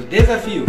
desafio.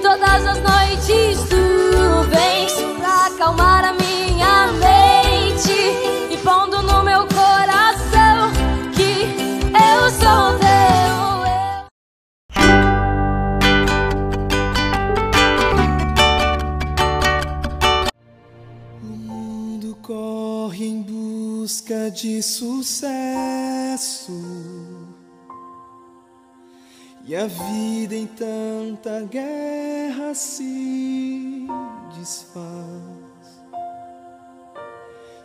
Todas as noites tu vens pra acalmar a minha mente e pondo no meu coração que eu sou teu. O mundo corre em busca de sucesso e a vida em tanta guerra se desfaz.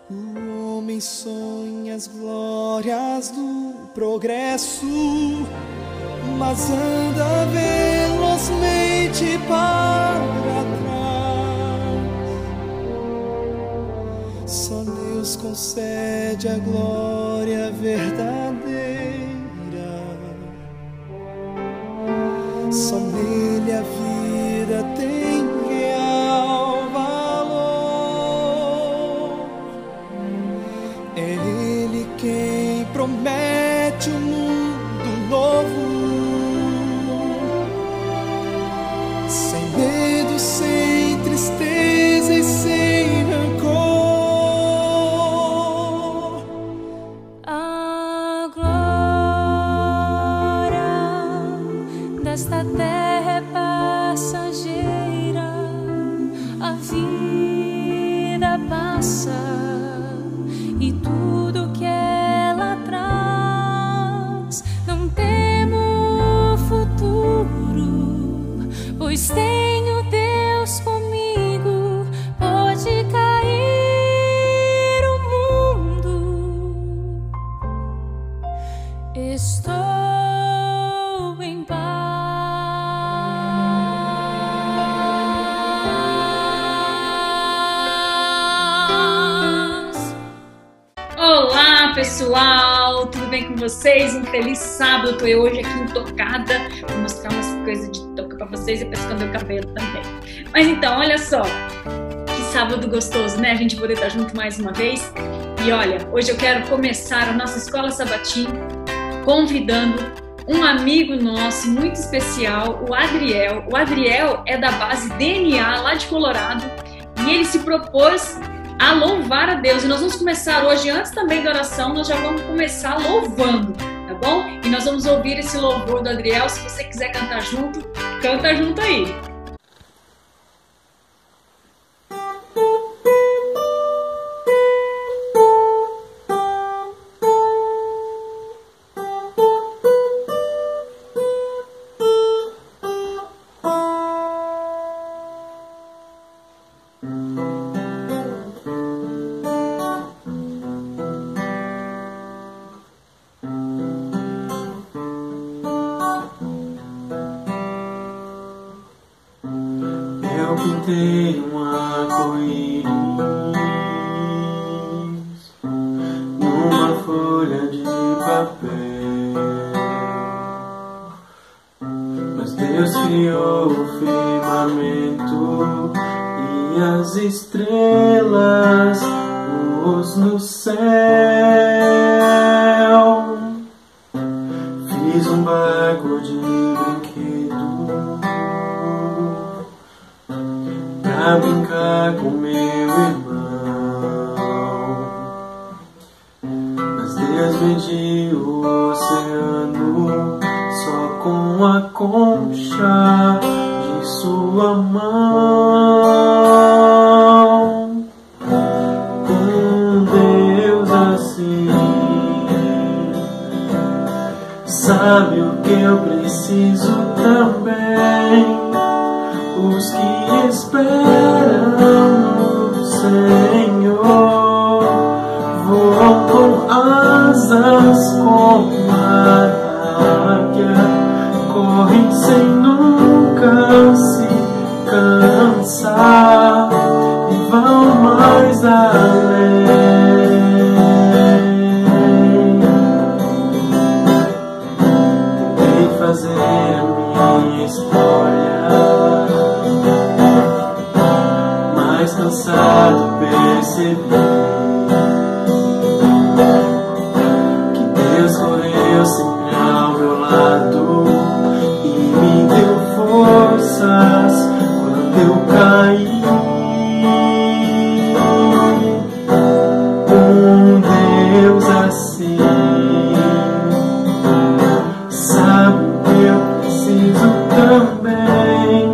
O homem sonha as glórias do progresso, mas anda velozmente para trás. Só Deus concede a glória verdadeira. Só nele a vida tem real valor. É Ele quem promete um mundo novo, sem medo, sem tristeza e sem rancor. A glória desta terra é passageira, a vida passa e tudo que ela traz. Não temo o futuro, pois tenho Deus comigo. Pode cair o mundo, estou em paz. Olá pessoal, tudo bem com vocês? Um feliz sábado, tô eu hoje aqui intocada, vou mostrar umas coisas de touca pra vocês e pescando o cabelo também. Mas então, olha só, que sábado gostoso, né? A gente poder estar junto mais uma vez. E olha, hoje eu quero começar a nossa Escola Sabatim convidando um amigo nosso muito especial, o Adriel. O Adriel é da base DNA lá de Colorado e ele se propôs a louvar a Deus. E nós vamos começar hoje, antes também da oração, nós já vamos começar louvando, tá bom? E nós vamos ouvir esse louvor do Adriel. Se você quiser cantar junto, canta junto aí. Eu pintei um arco-íris numa folha de papel, mas Deus criou o firmamento e as estrelas pôs no céu. Fiz um barco de brinquedo pra brincar com meu irmão, mas Deus mediu o oceano só com a concha de sua mão. Com Deus assim sabe o que eu preciso também. Os que esperam no Senhor voam com asas como a águia, correm sem nunca se que Deus correu sempre ao meu lado e me deu forças quando eu caí. Um Deus assim sabe o que eu preciso também.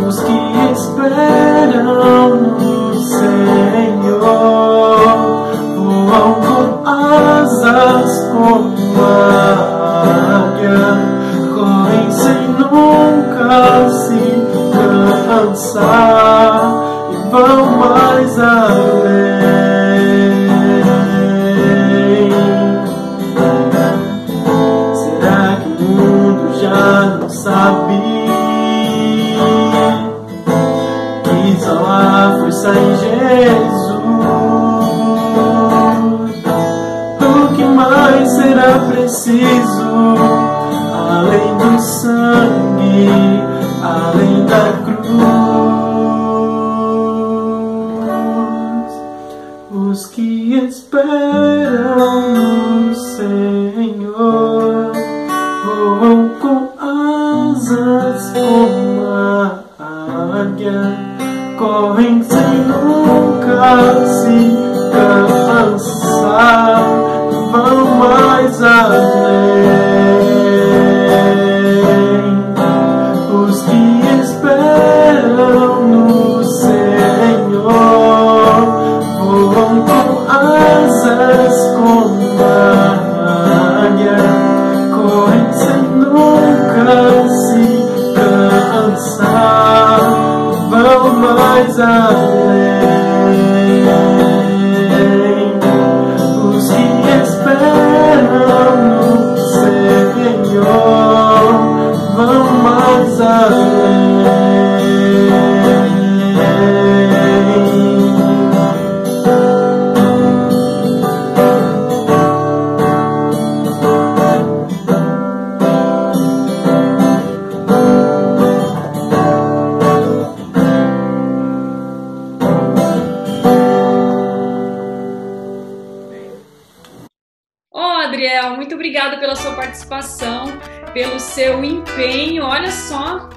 Os que esperam no Senhor voam com asas como águia, correm sem nunca se cansar e vão mais além. Será que o mundo já não sabe que só há força em Jesus? O que mais será preciso além do sangue, além da cruz? Os que esperam no Senhor voam com asas como a águia, correm sem nunca se cansar, vão mais além. Os que esperam no Senhor voam com asas como a águia, correm sem nunca se cansar, vão mais além. Os que esperam no Senhor vão mais além. Adriel, muito obrigada pela sua participação, pelo seu empenho. Olha só,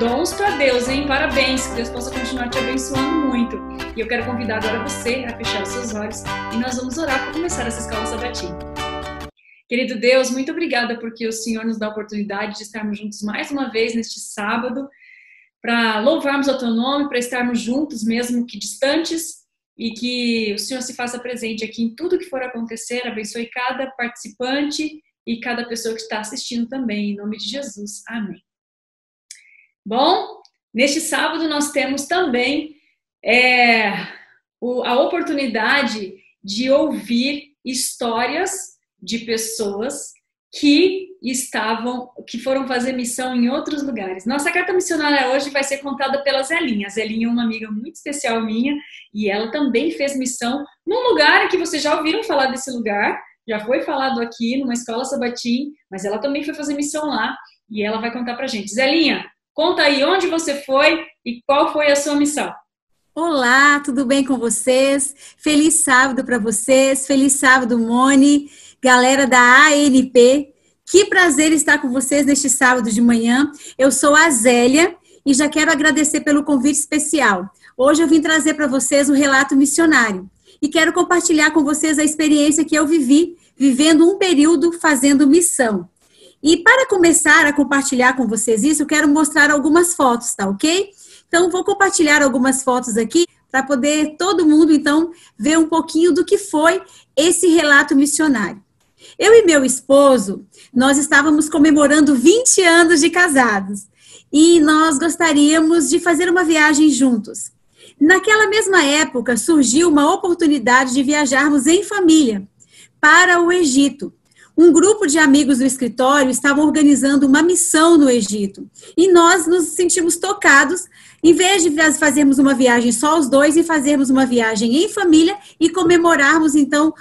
dons para Deus, hein? Parabéns, que Deus possa continuar te abençoando muito. E eu quero convidar agora você a fechar os seus olhos e nós vamos orar para começar essa escola sabatina. Querido Deus, muito obrigada porque o Senhor nos dá a oportunidade de estarmos juntos mais uma vez neste sábado, para louvarmos o teu nome, para estarmos juntos mesmo que distantes, e que o Senhor se faça presente aqui em tudo que for acontecer. Abençoe cada participante e cada pessoa que está assistindo também, em nome de Jesus. Amém. Bom, neste sábado nós temos também a oportunidade de ouvir histórias de pessoas que foram fazer missão em outros lugares. Nossa carta missionária hoje vai ser contada pela Zelinha. A Zelinha é uma amiga muito especial minha e ela também fez missão num lugar que vocês já ouviram falar desse lugar, já foi falado aqui numa escola sabatim, mas ela também foi fazer missão lá e ela vai contar pra gente. Zelinha, conta aí onde você foi e qual foi a sua missão. Olá, tudo bem com vocês? Feliz sábado para vocês, feliz sábado, Moni, galera da ANP. Que prazer estar com vocês neste sábado de manhã. Eu sou a Zélia e já quero agradecer pelo convite especial. Hoje eu vim trazer para vocês um relato missionário e quero compartilhar com vocês a experiência que eu vivi, vivendo um período fazendo missão. E para começar a compartilhar com vocês isso, eu quero mostrar algumas fotos, tá ok? Então, vou compartilhar algumas fotos aqui para poder todo mundo, então, ver um pouquinho do que foi esse relato missionário. Eu e meu esposo, nós estávamos comemorando 20 anos de casados e nós gostaríamos de fazer uma viagem juntos. Naquela mesma época, surgiu uma oportunidade de viajarmos em família para o Egito. Um grupo de amigos do escritório estavam organizando uma missão no Egito e nós nos sentimos tocados, em vez de fazermos uma viagem só os dois, e fazermos uma viagem em família e comemorarmos, então,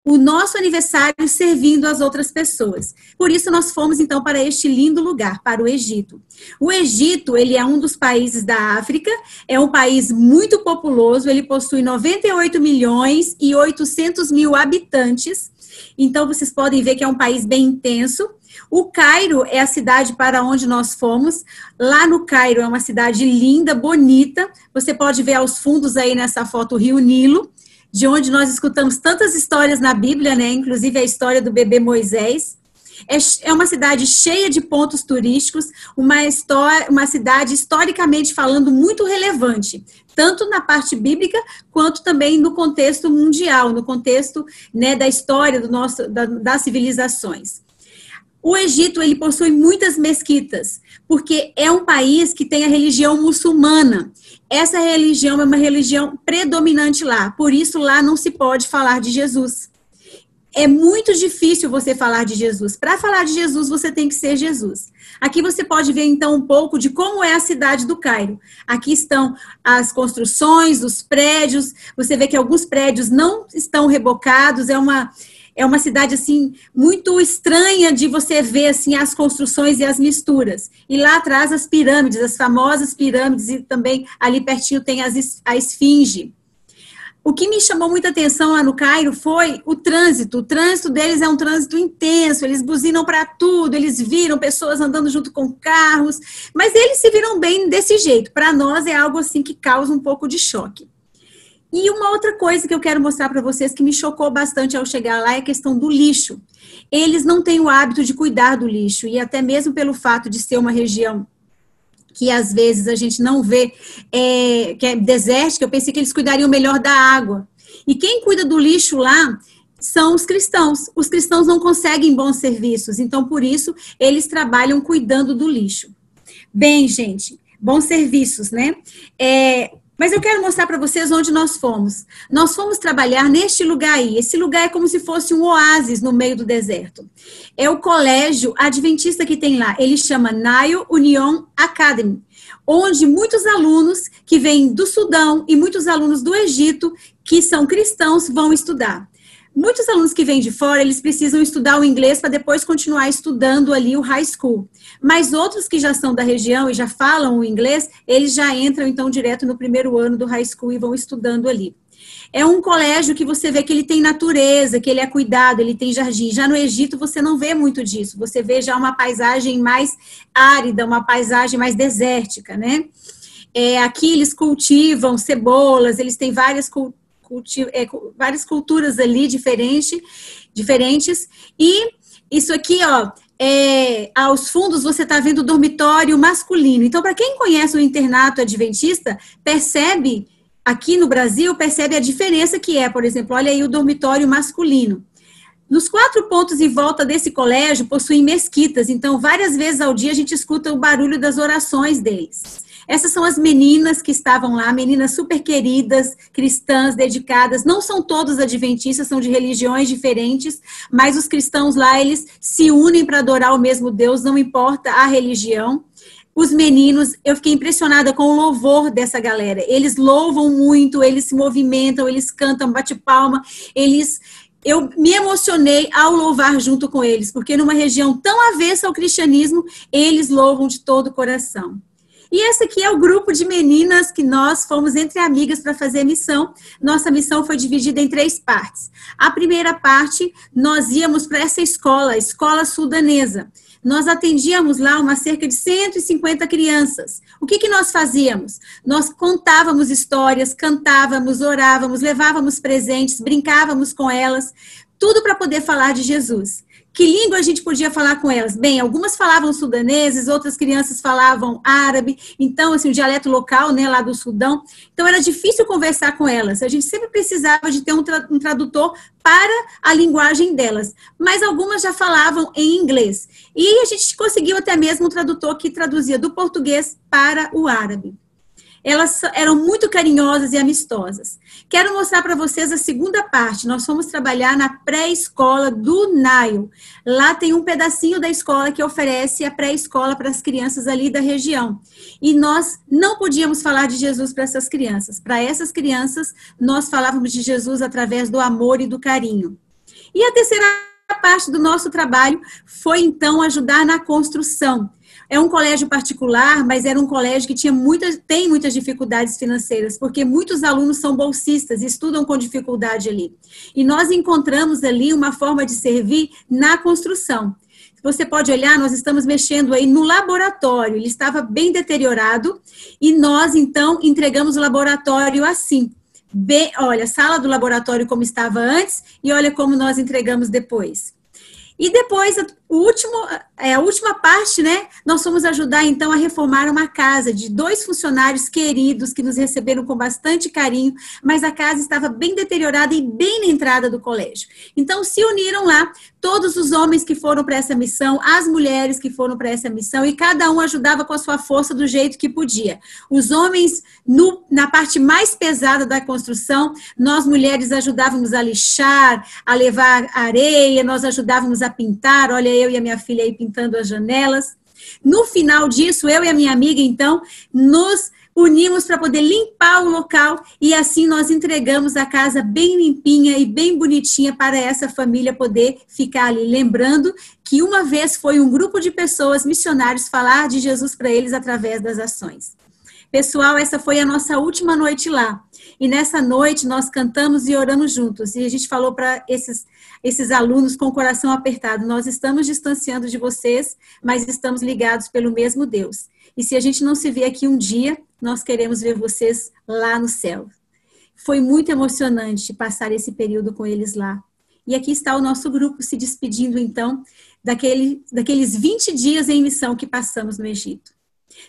o nosso aniversário servindo as outras pessoas. Por isso nós fomos então para este lindo lugar, para o Egito. O Egito, ele é um dos países da África, é um país muito populoso, ele possui 98 milhões e 800 mil habitantes, então vocês podem ver que é um país bem intenso. O Cairo é a cidade para onde nós fomos. Lá no Cairo é uma cidade linda, bonita. Você pode ver aos fundos aí nessa foto o Rio Nilo, de onde nós escutamos tantas histórias na Bíblia, né? Inclusive a história do bebê Moisés. É uma cidade cheia de pontos turísticos, uma cidade historicamente falando muito relevante, tanto na parte bíblica, quanto também no contexto mundial, no contexto, né, da história das civilizações. O Egito, ele possui muitas mesquitas, porque é um país que tem a religião muçulmana. Essa religião é uma religião predominante lá, por isso lá não se pode falar de Jesus. É muito difícil você falar de Jesus. Para falar de Jesus, você tem que ser Jesus. Aqui você pode ver, então, um pouco de como é a cidade do Cairo. Aqui estão as construções, os prédios. Você vê que alguns prédios não estão rebocados, é uma cidade, assim, muito estranha de você ver, assim, as construções e as misturas. E lá atrás as pirâmides, as famosas pirâmides, e também ali pertinho tem a Esfinge. O que me chamou muita atenção lá no Cairo foi o trânsito. O trânsito deles é um trânsito intenso, eles buzinam para tudo, eles viram pessoas andando junto com carros, mas eles se viram bem desse jeito. Para nós é algo, assim, que causa um pouco de choque. E uma outra coisa que eu quero mostrar para vocês que me chocou bastante ao chegar lá é a questão do lixo. Eles não têm o hábito de cuidar do lixo, e até mesmo pelo fato de ser uma região que às vezes a gente não vê, que é desértica, eu pensei que eles cuidariam melhor da água. E quem cuida do lixo lá são os cristãos. Os cristãos não conseguem bons serviços, então por isso eles trabalham cuidando do lixo. Bem, gente, bons serviços, né? Mas eu quero mostrar para vocês onde nós fomos. Nós fomos trabalhar neste lugar aí. Esse lugar é como se fosse um oásis no meio do deserto. É o colégio adventista que tem lá. Ele chama Nile Union Academy, onde muitos alunos que vêm do Sudão e muitos alunos do Egito, que são cristãos, vão estudar. Muitos alunos que vêm de fora, eles precisam estudar o inglês para depois continuar estudando ali o high school. Mas outros que já são da região e já falam o inglês, eles já entram então direto no primeiro ano do high school e vão estudando ali. É um colégio que você vê que ele tem natureza, que ele é cuidado, ele tem jardim. Já no Egito você não vê muito disso, você vê já uma paisagem mais árida, uma paisagem mais desértica, né? Aqui eles cultivam cebolas, eles têm várias culturas ali diferentes. E isso aqui, ó, aos fundos você está vendo o dormitório masculino. Então, para quem conhece o internato adventista, percebe, aqui no Brasil, percebe a diferença que é, por exemplo, olha aí o dormitório masculino. Nos 4 pontos em volta desse colégio possuem mesquitas, então várias vezes ao dia a gente escuta o barulho das orações deles. Essas são as meninas que estavam lá, meninas super queridas, cristãs, dedicadas. Não são todos adventistas, são de religiões diferentes, mas os cristãos lá, eles se unem para adorar o mesmo Deus, não importa a religião. Os meninos, eu fiquei impressionada com o louvor dessa galera. Eles louvam muito, eles se movimentam, eles cantam, bate palma, Eu me emocionei ao louvar junto com eles, porque numa região tão avessa ao cristianismo, eles louvam de todo o coração. E esse aqui é o grupo de meninas que nós fomos entre amigas para fazer a missão. Nossa missão foi dividida em 3 partes. A primeira parte, nós íamos para essa escola, a escola sudanesa. Nós atendíamos lá cerca de 150 crianças. O que nós fazíamos? Nós contávamos histórias, cantávamos, orávamos, levávamos presentes, brincávamos com elas, tudo para poder falar de Jesus. Que língua a gente podia falar com elas? Bem, algumas falavam sudaneses, outras crianças falavam árabe, então, assim, o dialeto local, né, lá do Sudão. Então, era difícil conversar com elas. A gente sempre precisava de ter um tradutor para a linguagem delas. Mas algumas já falavam em inglês. E a gente conseguiu até mesmo um tradutor que traduzia do português para o árabe. Elas eram muito carinhosas e amistosas. Quero mostrar para vocês a segunda parte. Nós fomos trabalhar na pré-escola do Nile. Lá tem um pedacinho da escola que oferece a pré-escola para as crianças ali da região. E nós não podíamos falar de Jesus para essas crianças. Para essas crianças, nós falávamos de Jesus através do amor e do carinho. E a terceira parte do nosso trabalho foi, então, ajudar na construção. É um colégio particular, mas era um colégio que tem muitas dificuldades financeiras, porque muitos alunos são bolsistas e estudam com dificuldade ali. E nós encontramos ali uma forma de servir na construção. Você pode olhar, nós estamos mexendo aí no laboratório, ele estava bem deteriorado, e nós, então, entregamos o laboratório assim. Bem, olha, a sala do laboratório como estava antes, e olha como nós entregamos depois. E depois, a última parte, né? Nós fomos ajudar, então, a reformar uma casa de 2 funcionários queridos que nos receberam com bastante carinho, mas a casa estava bem deteriorada e bem na entrada do colégio. Então, se uniram lá todos os homens que foram para essa missão, as mulheres que foram para essa missão, e cada um ajudava com a sua força do jeito que podia. Os homens, na parte mais pesada da construção, nós mulheres ajudávamos a lixar, a levar areia, nós ajudávamos a pintar, olha, eu e a minha filha aí pintando as janelas. No final disso, eu e a minha amiga, então, nos unimos para poder limpar o local e assim nós entregamos a casa bem limpinha e bem bonitinha para essa família poder ficar ali, lembrando que uma vez foi um grupo de pessoas, missionários, falar de Jesus para eles através das ações. Pessoal, essa foi a nossa última noite lá. E nessa noite nós cantamos e oramos juntos. E a gente falou para esses alunos com o coração apertado, nós estamos distanciando de vocês, mas estamos ligados pelo mesmo Deus. E se a gente não se vê aqui um dia, nós queremos ver vocês lá no céu. Foi muito emocionante passar esse período com eles lá. E aqui está o nosso grupo se despedindo, então, daqueles 20 dias em missão que passamos no Egito.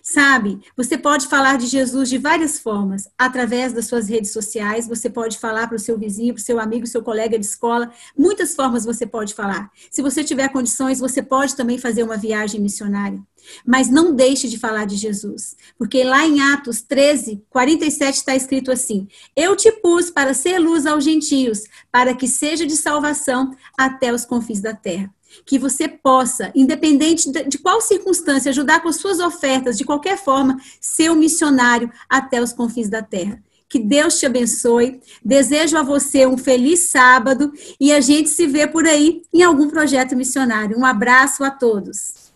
Sabe, você pode falar de Jesus de várias formas, através das suas redes sociais, você pode falar para o seu vizinho, para o seu amigo, seu colega de escola, muitas formas você pode falar. Se você tiver condições, você pode também fazer uma viagem missionária. Mas não deixe de falar de Jesus, porque lá em Atos 13, 47 está escrito assim: eu te pus para ser luz aos gentios, para que seja de salvação até os confins da terra. Que você possa, independente de qual circunstância, ajudar com suas ofertas, de qualquer forma, ser um missionário até os confins da terra. Que Deus te abençoe, desejo a você um feliz sábado e a gente se vê por aí em algum projeto missionário. Um abraço a todos.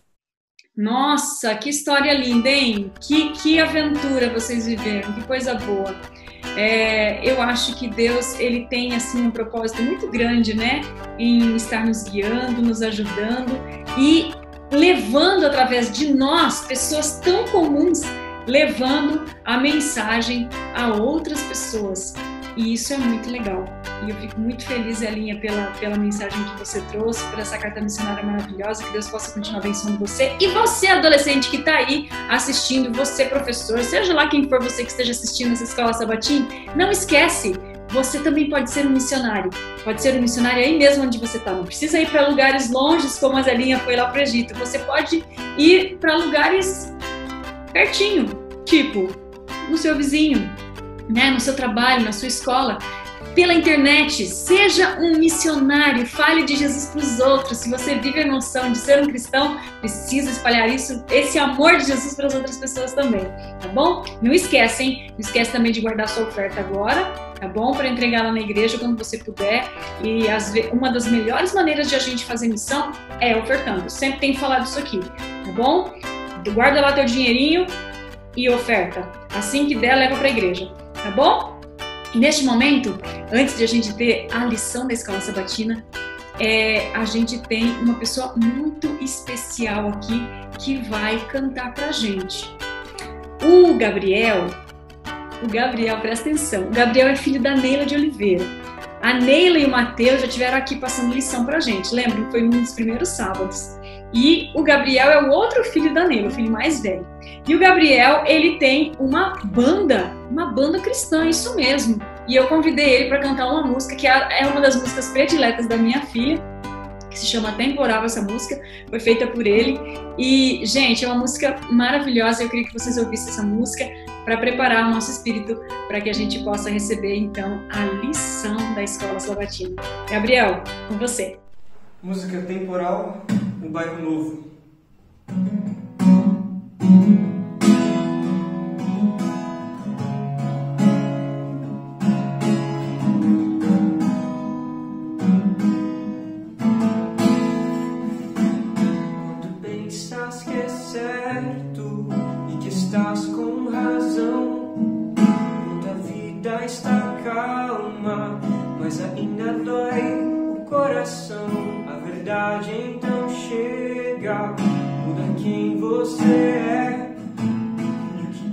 Nossa, que história linda, hein? Que aventura vocês viveram, que coisa boa. Eu acho que Deus, ele tem assim um propósito muito grande, né, em estar nos guiando, nos ajudando e levando através de nós, pessoas tão comuns, levando a mensagem a outras pessoas. E isso é muito legal. E eu fico muito feliz, Elinha, pela mensagem que você trouxe, por essa carta missionária maravilhosa, que Deus possa continuar abençoando você. E você, adolescente que está aí assistindo, você, professor, seja lá quem for você que esteja assistindo essa Escola Sabatim, não esquece, você também pode ser um missionário. Pode ser um missionário aí mesmo onde você está. Não precisa ir para lugares longes, como a Zelinha foi lá para o Egito. Você pode ir para lugares pertinho, tipo no seu vizinho, né, no seu trabalho, na sua escola, pela internet. Seja um missionário, fale de Jesus para os outros. Se você vive a noção de ser um cristão, precisa espalhar esse amor de Jesus para as outras pessoas também, tá bom? Não esquece, hein? Não esquece também de guardar sua oferta agora, tá bom? Para entregar lá na igreja quando você puder. E uma das melhores maneiras de a gente fazer missão é ofertando. Sempre tenho falado isso aqui, tá bom? Guarda lá teu dinheirinho e oferta. Assim que der, leva para a igreja, tá bom? E neste momento, antes de a gente ter a lição da Escola Sabatina, a gente tem uma pessoa muito especial aqui que vai cantar pra gente. O Gabriel, presta atenção, o Gabriel é filho da Neila de Oliveira. A Neila e o Mateus já estiveram aqui passando lição pra gente, lembra? Foi um dos primeiros sábados. E o Gabriel é o outro filho da Neila, o filho mais velho. E o Gabriel, ele tem uma banda cristã, isso mesmo. E eu convidei ele para cantar uma música que é uma das músicas prediletas da minha filha, que se chama Temporal, essa música, foi feita por ele. E, gente, é uma música maravilhosa, eu queria que vocês ouvissem essa música para preparar o nosso espírito para que a gente possa receber, então, a lição da Escola Sabatina. Gabriel, com você. Música Temporal, um bairro novo.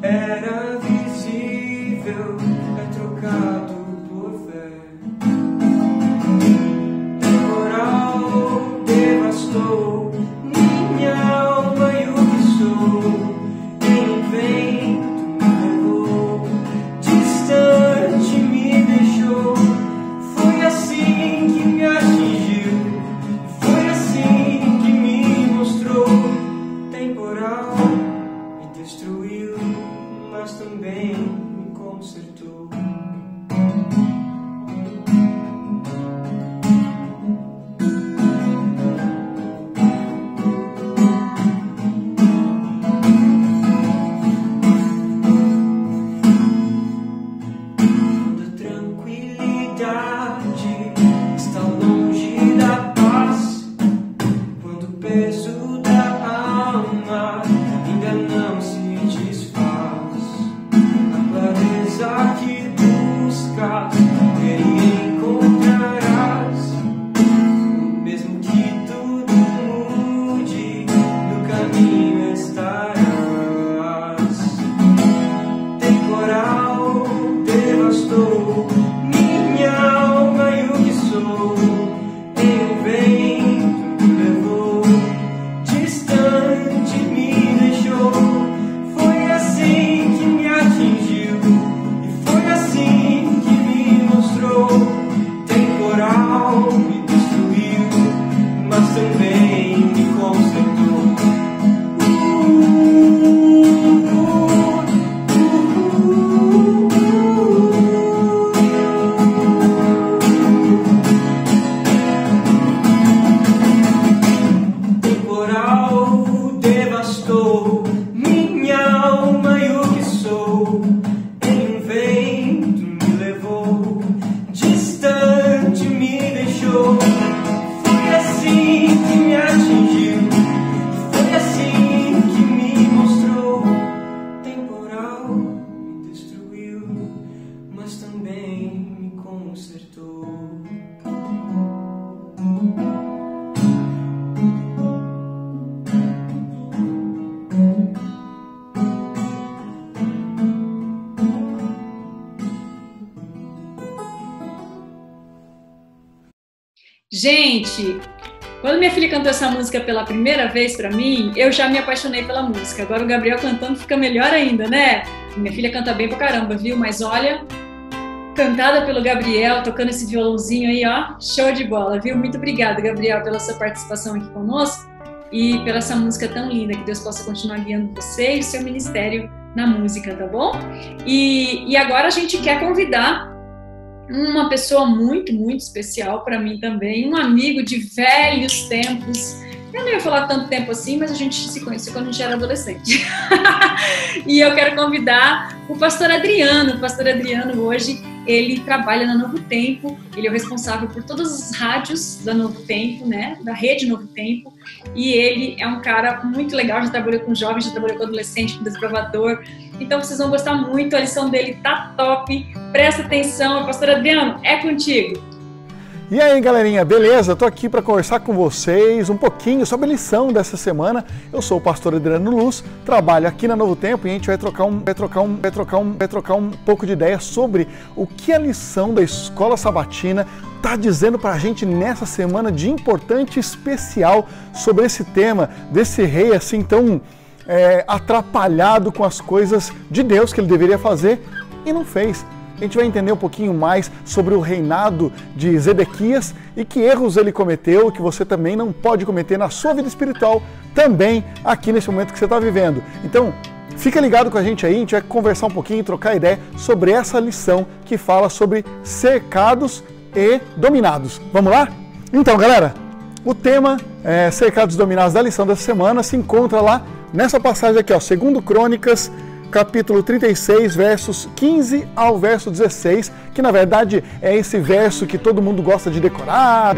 era visível é trocado por fé. Temporal devastou minha alma e o que sou. Em um vento me levou, distante me deixou. Foi assim que me atingiu, foi assim que me mostrou. Temporal me destruiu, mas também me consertou. Quando a tranquilidade está longe da paz, quando o peso da alma ainda não se desfaz, a clareza que buscas e encontrarás, mesmo que tudo mude, no caminho estarás. Temporal devastou minha alma e o que sou. Em um vento me levou, distante me deixou. Foi assim que me atingiu e foi assim que me mostrou. Temporal me destruiu, mas também me consertou. Temporal devastou minha alma e o que sou. Em um vento me levou, distante me deixou. Foi assim que me atingiu, foi assim que me mostrou. Temporal me destruiu, mas também me consertou. Gente, quando minha filha cantou essa música pela primeira vez pra mim, eu já me apaixonei pela música. Agora o Gabriel cantando fica melhor ainda, né? Minha filha canta bem pra caramba, viu? Mas olha, cantada pelo Gabriel, tocando esse violãozinho aí, ó, show de bola, viu? Muito obrigada, Gabriel, pela sua participação aqui conosco e pela essa música tão linda. Que Deus possa continuar guiando você e o seu ministério na música, tá bom? E agora a gente quer convidar uma pessoa muito, muito especial para mim também, um amigo de velhos tempos. Eu não ia falar tanto tempo assim, mas a gente se conheceu quando a gente era adolescente. E eu quero convidar o pastor Adriano. O pastor Adriano hoje, ele trabalha na Novo Tempo, ele é o responsável por todas as rádios da Novo Tempo, né, da rede Novo Tempo, e ele é um cara muito legal, já trabalhou com jovens, já trabalhou com adolescente, com desbravador. Então vocês vão gostar muito, a lição dele tá top, presta atenção. Pastor Adriano, é contigo. E aí, galerinha, beleza? Tô aqui para conversar com vocês um pouquinho sobre a lição dessa semana. Eu sou o pastor Adriano Luz, trabalho aqui na Novo Tempo e a gente vai trocar um pouco de ideia sobre o que a lição da Escola Sabatina tá dizendo pra gente nessa semana de importante e especial sobre esse tema desse rei assim tão atrapalhado com as coisas de Deus que ele deveria fazer e não fez. A gente vai entender um pouquinho mais sobre o reinado de Zedequias e que erros ele cometeu, que você também não pode cometer na sua vida espiritual, também aqui nesse momento que você está vivendo. Então, fica ligado com a gente aí, a gente vai conversar um pouquinho e trocar ideia sobre essa lição que fala sobre cercados e dominados. Vamos lá? Então, galera, o tema cercados e dominados da lição dessa semana se encontra lá nessa passagem aqui, ó, 2 Crônicas, capítulo 36, versos 15 ao verso 16, que na verdade é esse verso que todo mundo gosta de decorar,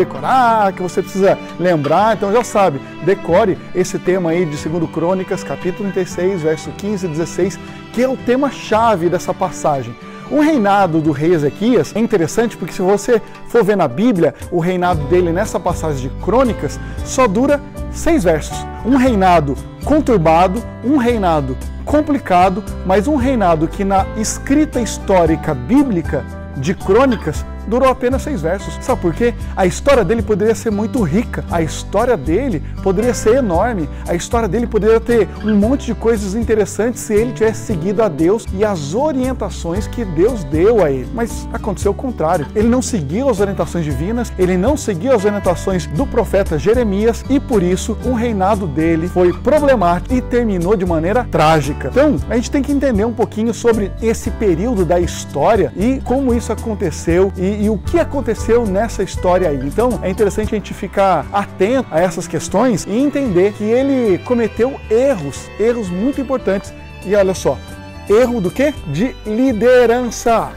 que você precisa lembrar, então já sabe, decore esse tema aí de 2 Crônicas, capítulo 36, verso 15 e 16, que é o tema-chave dessa passagem. O reinado do rei Ezequias é interessante porque se você for ver na Bíblia, o reinado dele nessa passagem de Crônicas só dura 6 versos. Um reinado conturbado, um reinado complicado, mas um reinado que na escrita histórica bíblica de Crônicas durou apenas 6 versos. Sabe por quê? A história dele poderia ser muito rica, a história dele poderia ser enorme, a história dele poderia ter um monte de coisas interessantes se ele tivesse seguido a Deus e as orientações que Deus deu a ele. Mas aconteceu o contrário. Ele não seguiu as orientações divinas, ele não seguiu as orientações do profeta Jeremias e por isso o reinado dele foi problemático e terminou de maneira trágica. Então, a gente tem que entender um pouquinho sobre esse período da história e como isso aconteceu e o que aconteceu nessa história aí. Então, é interessante a gente ficar atento a essas questões e entender que ele cometeu erros muito importantes. E olha só, erro do quê? De liderança.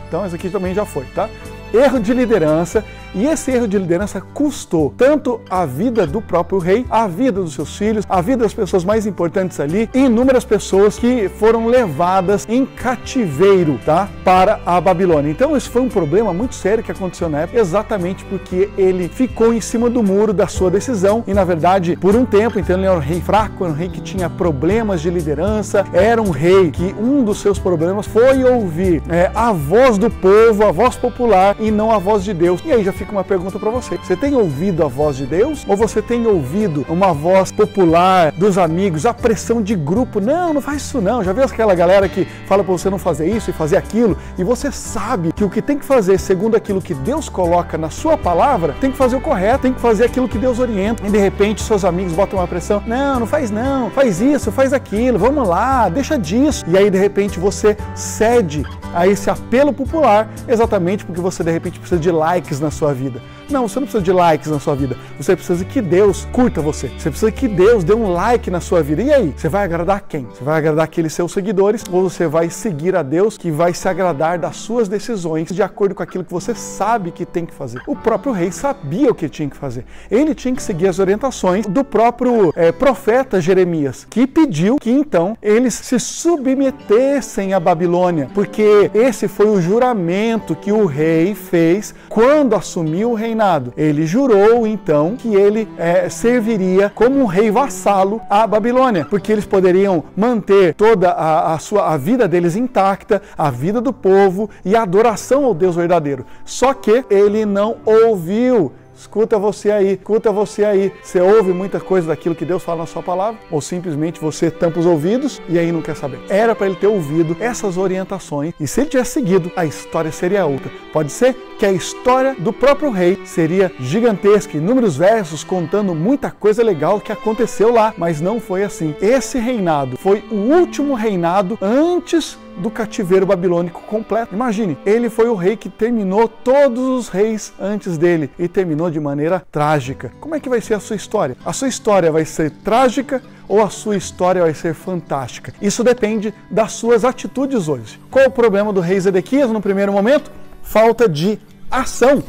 Então, esse aqui também já foi, tá? Erro de liderança. E esse erro de liderança custou tanto a vida do próprio rei, a vida dos seus filhos, a vida das pessoas mais importantes ali, e inúmeras pessoas que foram levadas em cativeiro, tá? Para a Babilônia. Então esse foi um problema muito sério que aconteceu na época, exatamente porque ele ficou em cima do muro da sua decisão e na verdade por um tempo, então ele era um rei fraco, era um rei que tinha problemas de liderança, era um rei que um dos seus problemas foi ouvir a voz do povo, a voz popular e não a voz de Deus. E aí já fica uma pergunta para você. Você tem ouvido a voz de Deus? Ou você tem ouvido uma voz popular dos amigos, a pressão de grupo? Não, não faz isso não. Já viu aquela galera que fala para você não fazer isso e fazer aquilo? E você sabe que o que tem que fazer segundo aquilo que Deus coloca na sua palavra, tem que fazer o correto, tem que fazer aquilo que Deus orienta. E de repente seus amigos botam uma pressão. Não, não faz não. Faz isso, faz aquilo. Vamos lá, deixa disso. E aí de repente você cede a esse apelo popular, exatamente porque você de repente precisa de likes na sua vida. Não, você não precisa de likes na sua vida. Você precisa que Deus curta você. Você precisa que Deus dê um like na sua vida. E aí? Você vai agradar quem? Você vai agradar aqueles seus seguidores ou você vai seguir a Deus que vai se agradar das suas decisões de acordo com aquilo que você sabe que tem que fazer? O próprio rei sabia o que tinha que fazer. Ele tinha que seguir as orientações do próprio profeta Jeremias, que pediu que então eles se submetessem à Babilônia, porque esse foi o juramento que o rei fez quando assumiu o reinado. Ele jurou, então, que ele serviria como um rei vassalo à Babilônia, porque eles poderiam manter toda a vida deles intacta, a vida do povo e a adoração ao Deus verdadeiro. Só que ele não ouviu. Escuta você aí. Você ouve muita coisa daquilo que Deus fala na sua palavra? Ou simplesmente você tampa os ouvidos e aí não quer saber? Era para ele ter ouvido essas orientações e se ele tivesse seguido, a história seria outra. Pode ser que a história do próprio rei seria gigantesca, inúmeros versos contando muita coisa legal que aconteceu lá, mas não foi assim. Esse reinado foi o último reinado antes do cativeiro babilônico completo. Imagine, ele foi o rei que terminou todos os reis antes dele e terminou de maneira trágica. Como é que vai ser a sua história? A sua história vai ser trágica ou a sua história vai ser fantástica? Isso depende das suas atitudes hoje. Qual o problema do rei Zedequias no primeiro momento? Falta de ação.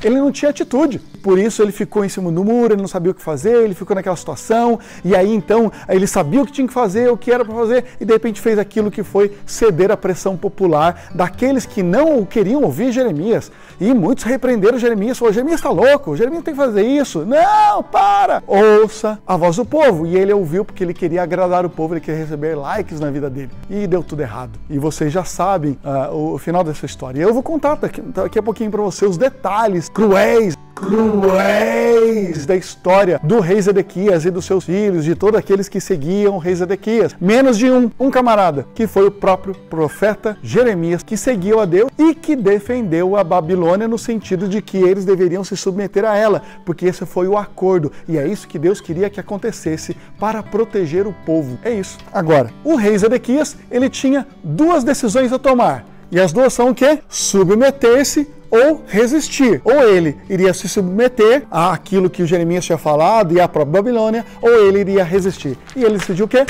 Ele não tinha atitude. Por isso ele ficou em cima do muro, ele não sabia o que fazer, ele ficou naquela situação, e aí então ele sabia o que tinha que fazer, o que era para fazer, e de repente fez aquilo que foi ceder à pressão popular daqueles que não queriam ouvir Jeremias. E muitos repreenderam Jeremias, falaram: Jeremias está louco, Jeremias tem que fazer isso. Não, para! Ouça a voz do povo. E ele ouviu porque ele queria agradar o povo, ele queria receber likes na vida dele. E deu tudo errado. E vocês já sabem o final dessa história. E eu vou contar daqui a pouquinho para vocês os detalhes cruéis da história do rei Zedequias e dos seus filhos, de todos aqueles que seguiam o rei Zedequias. Menos de um camarada, que foi o próprio profeta Jeremias, que seguiu a Deus e que defendeu a Babilônia no sentido de que eles deveriam se submeter a ela, porque esse foi o acordo. E é isso que Deus queria que acontecesse para proteger o povo. É isso. Agora, o rei Zedequias, ele tinha duas decisões a tomar. E as duas são o quê? Submeter-se ou resistir. Ou ele iria se submeter àquilo que o Jeremias tinha falado e à própria Babilônia, ou ele iria resistir. E ele decidiu o quê?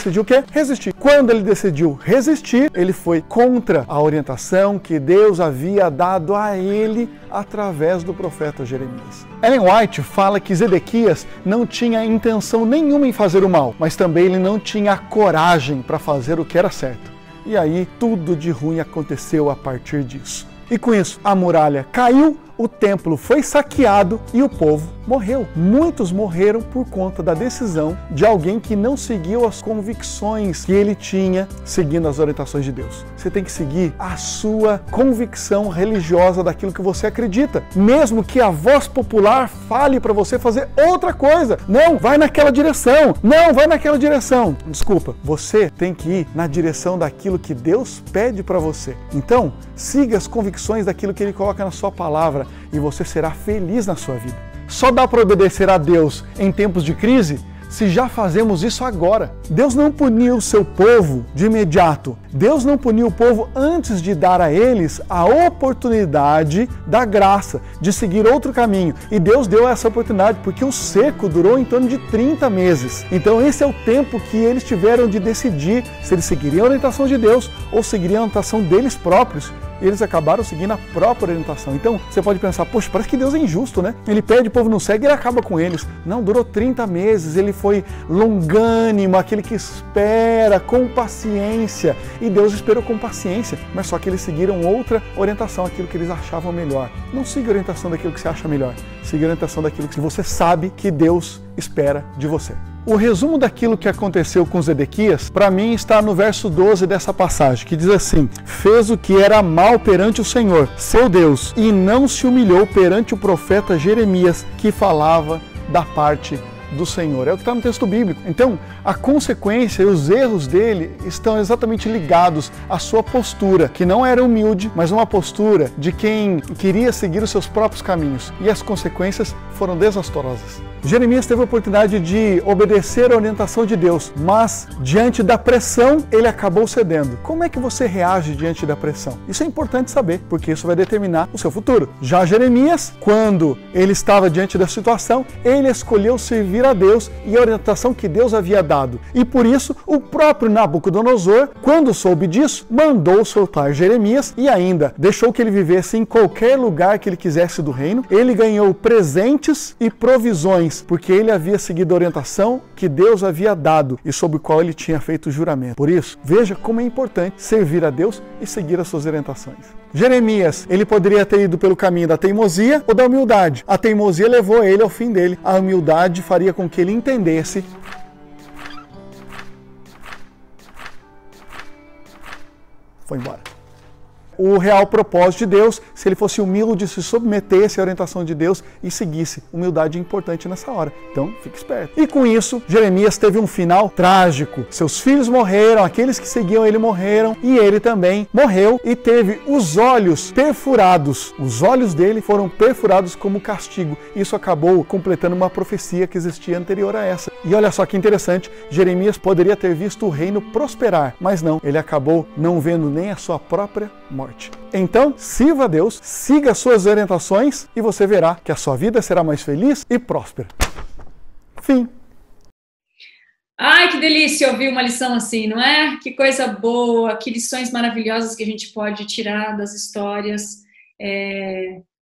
Resistir. Quando ele decidiu resistir, ele foi contra a orientação que Deus havia dado a ele através do profeta Jeremias. Ellen White fala que Zedequias não tinha intenção nenhuma em fazer o mal, mas também ele não tinha coragem para fazer o que era certo. E aí tudo de ruim aconteceu a partir disso. E com isso, a muralha caiu, o templo foi saqueado e o povo morreu. Muitos morreram por conta da decisão de alguém que não seguiu as convicções que ele tinha seguindo as orientações de Deus. Você tem que seguir a sua convicção religiosa daquilo que você acredita, mesmo que a voz popular fale para você fazer outra coisa. Não, vai naquela direção. Não, vai naquela direção. Desculpa, você tem que ir na direção daquilo que Deus pede para você. Então, siga as convicções daquilo que Ele coloca na sua palavra e você será feliz na sua vida. Só dá para obedecer a Deus em tempos de crise se já fazemos isso agora. Deus não puniu o seu povo de imediato. Deus não puniu o povo antes de dar a eles a oportunidade da graça, de seguir outro caminho. E Deus deu essa oportunidade porque o seco durou em torno de 30 meses. Então esse é o tempo que eles tiveram de decidir se eles seguiriam a orientação de Deus ou seguiriam a orientação deles próprios. E eles acabaram seguindo a própria orientação. Então, você pode pensar, poxa, parece que Deus é injusto, né? Ele pede, o povo não segue e ele acaba com eles. Não, durou 30 meses, ele foi longânimo, aquele que espera com paciência. E Deus esperou com paciência, mas só que eles seguiram outra orientação, aquilo que eles achavam melhor. Não siga a orientação daquilo que você acha melhor. Siga a orientação daquilo que você sabe que Deus espera de você. O resumo daquilo que aconteceu com Zedequias, para mim, está no verso 12 dessa passagem, que diz assim: fez o que era mal perante o Senhor, seu Deus, e não se humilhou perante o profeta Jeremias, que falava da parte do Senhor. É o que está no texto bíblico. Então, a consequência e os erros dele estão exatamente ligados à sua postura, que não era humilde, mas uma postura de quem queria seguir os seus próprios caminhos. E as consequências foram desastrosas. Jeremias teve a oportunidade de obedecer a orientação de Deus, mas diante da pressão ele acabou cedendo. Como é que você reage diante da pressão? Isso é importante saber, porque isso vai determinar o seu futuro. Já Jeremias, quando ele estava diante da situação, ele escolheu servir a Deus e a orientação que Deus havia dado. E por isso, o próprio Nabucodonosor, quando soube disso, mandou soltar Jeremias e ainda deixou que ele vivesse em qualquer lugar que ele quisesse do reino. Ele ganhou presentes e provisões, porque ele havia seguido a orientação que Deus havia dado e sobre o qual ele tinha feito o juramento. Por isso, veja como é importante servir a Deus e seguir as suas orientações. Jeremias, ele poderia ter ido pelo caminho da teimosia ou da humildade. A teimosia levou ele ao fim dele. A humildade faria com que ele entendesse foi embora. O real propósito de Deus, se ele fosse humilde, se submetesse à orientação de Deus e seguisse. Humildade é importante nessa hora. Então, fique esperto. E com isso, Jeremias teve um final trágico. Seus filhos morreram, aqueles que seguiam ele morreram, e ele também morreu e teve os olhos perfurados. Os olhos dele foram perfurados como castigo. Isso acabou completando uma profecia que existia anterior a essa. E olha só que interessante, Jeremias poderia ter visto o reino prosperar, mas não, ele acabou não vendo nem a sua própria morte. Então, sirva a Deus, siga as suas orientações e você verá que a sua vida será mais feliz e próspera. Fim. Ai, que delícia ouvir uma lição assim, não é? Que coisa boa, que lições maravilhosas que a gente pode tirar das histórias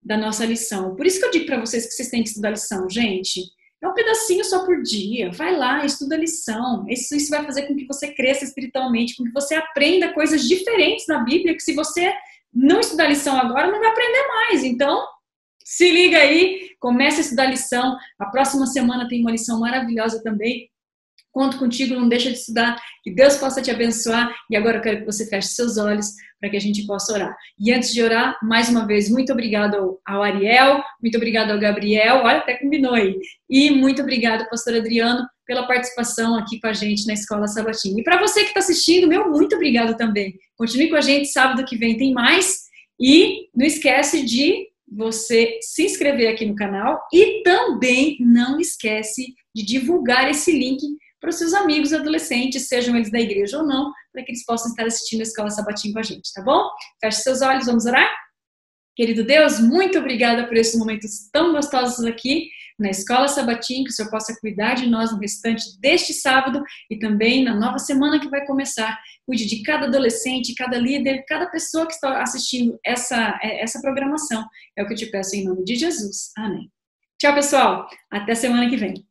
da nossa lição. Por isso que eu digo para vocês que vocês têm que estudar lição, gente. É um pedacinho só por dia. Vai lá, estuda a lição. Isso vai fazer com que você cresça espiritualmente, com que você aprenda coisas diferentes na Bíblia, que se você não estudar a lição agora, não vai aprender mais. Então, se liga aí, comece a estudar a lição. A próxima semana tem uma lição maravilhosa também. Conto contigo, não deixa de estudar, que Deus possa te abençoar. E agora eu quero que você feche seus olhos para que a gente possa orar. E antes de orar, mais uma vez, muito obrigado ao Ariel, muito obrigado ao Gabriel, olha, até combinou aí. E muito obrigado, pastor Adriano, pela participação aqui com a gente na Escola Sabatina. E para você que está assistindo, meu muito obrigado também. Continue com a gente, sábado que vem tem mais. E não esquece de você se inscrever aqui no canal e também não esquece de divulgar esse link para os seus amigos adolescentes, sejam eles da igreja ou não, para que eles possam estar assistindo a Escola Sabatina com a gente, tá bom? Feche seus olhos, vamos orar? Querido Deus, muito obrigada por esses momentos tão gostosos aqui na Escola Sabatina, que o Senhor possa cuidar de nós no restante deste sábado e também na nova semana que vai começar. Cuide de cada adolescente, cada líder, cada pessoa que está assistindo essa programação. É o que eu te peço em nome de Jesus. Amém. Tchau, pessoal. Até semana que vem.